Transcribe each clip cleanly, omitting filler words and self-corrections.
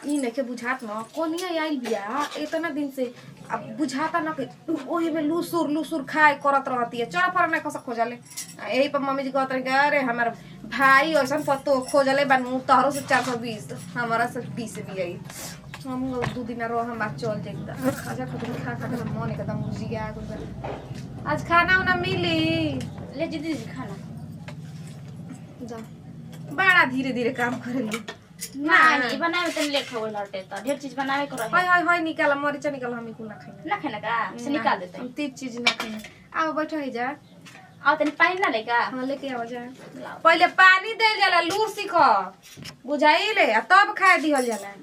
ई नके बुझात न कोनिया आइल बिया इतना दिन से अब बुझाता न कि ओही में लूसुर खाए करत रहती है चढ़ पर न कस खोजले यही पर मम्मी जी कहत रहे अरे हमार भाई ऐसा पतो खोजले बनू तहरो से 420 हमारा से 20 भी आई हम 2 दिन रह हम बात चल जाएगा खाजा खा के मन एकदम उजिया गुजर आज खाना उना मिली ले दीदी खाना जा बड़ा धीरे काम करेली ना नहीं बनावे तनी लेट हो गइल हटे त ढेर चीज बनावे को रहे हाय निकाल मरीचा निकाल हम को ना खाई ना खाना का से निकाल देते हम तीन चीज ना खाई आओ बैठो ही जा आ तनी पानी ना लेगा हां लेके आओ जा पहले पानी दे जाला लूर सीखो बुझाइले तब खाए दिहल जाला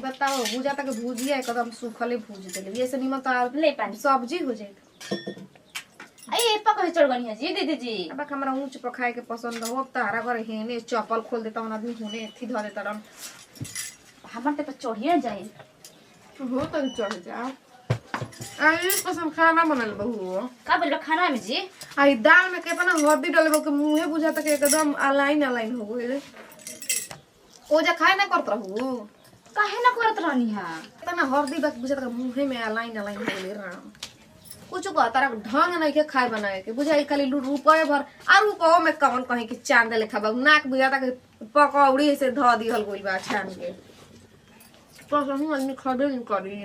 बताओ भुजा तक भुजिया एकदम सूखले भूज देले ये से निमन तो ले पानी सब्जी हो जाए ए पकड़ चढ़ गनी है जी दीदी जी अब हमरा ऊंच पर खाए के पसंद हो तारा घर हेने चप्पल खोल देता हूं आदमी होने थी धर देता रन हमर ते पर चढ़िए जाए हो तो चढ़ जा आई पसंद खाना बनल बहू का बोल खाना में जी आई दाल में केतना हल्दी डालबो के मुंहे बुझाता के एकदम अलाइन हो गइल ओ जा खाए ना करत रहू काहे ना करत रहनी है केतना हल्दी बात बुझाता के मुंहे में अलाइन हो गइल राम कुछ को तारा ढंग नहीं के खाए बनाए के बुझाई खाली रुपये भर आ रुपयो में कौन कहीं के चांद लेखा बा नाक बुझाता के पकौड़ी से ध दिहल गइल बा छान के तो हम आदमी खबे नहीं करी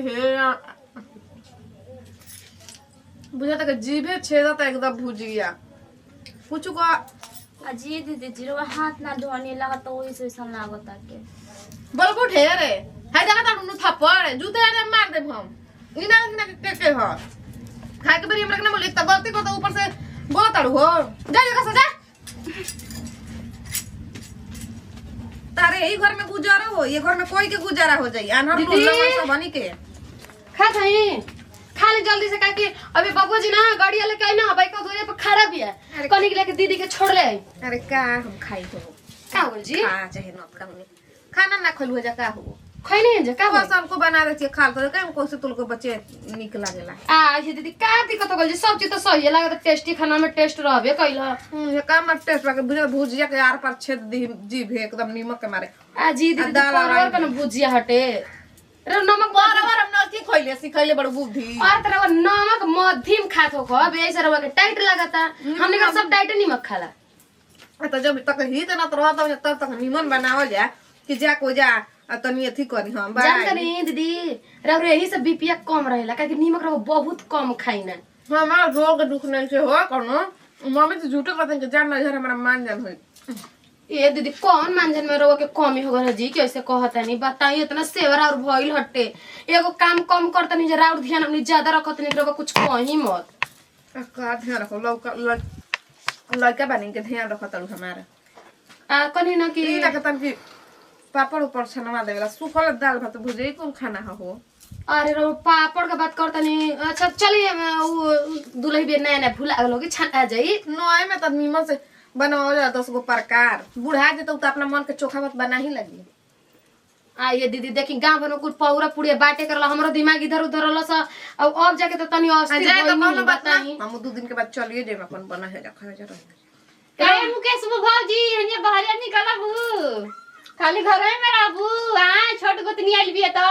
हे बुझाता के जीभे छेदता एकदम भुजिया कुछ को अजी दीदी जी रो हाथ ना धोने लगा तो वही से सन लागता के बलबो ढेरे है जगह ता नु थप्पड़ जूते आरे मार देब हम इना के हो खाए के बेरी हमरा के ना बोली त गलती करता ऊपर से बोलत हो जा जगह से जा तारे यही घर में गुजारा हो ये घर में कोई के गुजारा हो जाई अनहर लोग सब बनी के खा थाई खाली जल्दी से काके अबे बाबू जी ना गाड़ी लेके आई ना बाइक धोरे पे खड़ा भी है कनी के लेके दीदी के छोड़ ले आई अरे का हम खाई हो का बोल जी खा चाहे न खाना ना खलु जा का हो खैनी है का बस हमको बना देती खाल तो का हमको से तुल को बच्चे निक लागेला आ ये दीदी का दिक्कत हो गल जी सब चीज तो सही है लागत टेस्टी खाना में टेस्ट रहबे कइला ये काम में टेस्ट लगे भुजिया के आर पार छेद दी जीभ एकदम नीमक के मारे आ जी दीदी परवर का भुजिया हटे रे नमक बराबर हम न की खइले सिखइले बड़ बुद्धि और तरह नमक मध्यम खात हो खब ऐसे रवा के टाइट लागता हमने का सब टाइट नमक खाला तो जब तक ही तना तो रहता तब तक नीमन बनावल जा कि जा को जा तनी अथी करी हम जानत नहीं दीदी रौरे यही सब बीपीया कम रहेला काहे कि नमक रहो बहुत कम खाइना हमारा रोग दुख नहीं से हो कोनो मम्मी तो झूठे कहते कि जान नजर हमारा मान जान होई ये दीदी कौन मानजन में रहो के कमी हो गल जी कैसे कहता नहीं बताई इतना सेवर और भइल हटे एगो काम कम करता नहीं जरा और ध्यान हमनी ज्यादा रखत नहीं रहो कुछ कहीं मत का ध्यान रखो लड़का बनी के ध्यान रखत हमारा आ कनी ना कि लगतन कि पापड़ ऊपर छनवा देला सुखल दाल भात भुजे कौन खाना हो अरे रो पापड़ का बात करता नहीं अच्छा चलिए वो दुल्ही भी नया नया भूला लोगे छना जाई नए में तो नीमन से बनावल जा 10 गो प्रकार बुढ़ा जे तो अपना मन के चोखा भात बना ही लगी आ ये दीदी देखी गांव भर में कुछ पौरा पुड़िया बाटे करला हमरो दिमाग इधर उधर रहला सा अब जाके तो तनी अस्थिर जाए तो होई कोनो बात बताई नहीं हम 2 दिन के बाद चलिए जे अपन बना है रखा है जरा काहे मुकेश भौजी हने बाहर निकला बू खाली घर में रहबू हां छोट गोतनी आइल बिया तो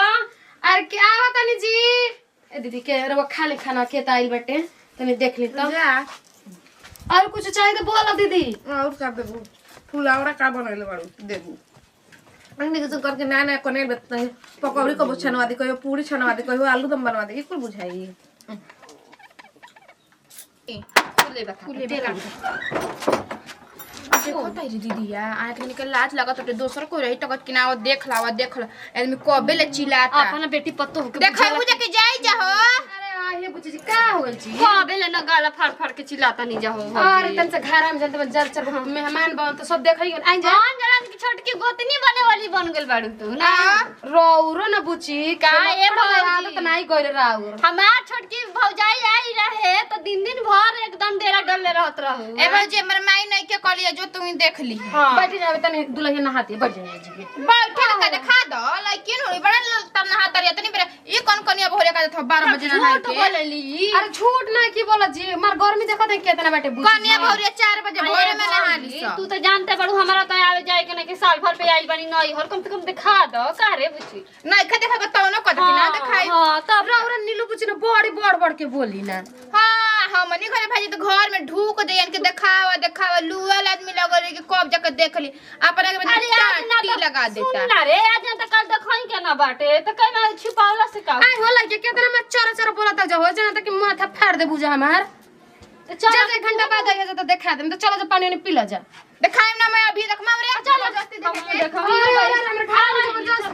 अरे क्या होता नहीं जी ए दीदी के रवा खाली खाना के ताइल बटे तनी देख ली तो जा और कुछ चाहिए तो बोल दीदी और कर देबू फुलावरा का बनैले बाड़ू देबू अंगने के करके नया नया कोने बेतने पकौड़ी को छनवा दी कहियो पूरी छनवा दी कहियो आलू दम बनवा दी कुल बुझाई फुले बता देखो ताई दीदिया आज के निकल लाज लगत होते दोसर को रही टकत किनाव देख ला आदमी कबे ले चिल्लाता अपना बेटी पत्तो हो के देखै बुझे के जाई जा हो अरे आहे बुझी जी का होल जी कबे ले न गाला फाड़ के चिल्लाता नहीं जा हो अरे तन से घर में जल्द जल चल मेहमान बन तो सब देखई आई जा कौन जरा की छोटकी गोतनी बने वाली बन गेल बाड़ू तू ना रौरो न बुची का ए भौजी आदत नहीं कइले राउर हमार छोटकी भौजाई आई रहे तो दिन भर एकदम डेरा डलले रहत रहू ए भौजी हमर माई नहीं के कहलिए जो तू देख ली बैठी जावे तनी दुल्हन नहाती बैठ जाए जी बैठे का देखा दो लेकिन होई बड़ा तब नहाता रही तनी बेरा ई कौन कनिया भोरे का था 12 बजे नहा के बोलली अरे झूठ ना की बोला जी मार गर्मी देखत है कितना बैठे बुची कनिया भोरे 4 बजे भोरे में नहा ली तू तो जानते बड़ू हमारा तो आवे जाए के नहीं कि साल भर पे आइल बनी नई हर कम से कम दिखा दो का रे बुची नहीं खा देखा बताओ ना कद कि ना देखाई हां तब रौरा नीलू बुची ने बड़ी बड़ के बोली ना। हां हमनी घरे भाजी तो घर में ढूक देन के देखावा लुअल आदमी लगल कि कब जाके देख ली अपने के टाटी लगा देता। सुन ना रे आज न त कल देखई के ना बाटे त कई में छिपावला से का आई होला के केतना में चरा बोलता जो हो जाना त कि माथा फाड़ दे बुझा हमार। चल जा 1 घंटा बाद आइए तो दिखा दे तो चलो जो पानी पी ला जा। देखाई ना मैं अभी देखमा रे चलो जल्दी देख देखा अरे हमर घर में जबरदस्त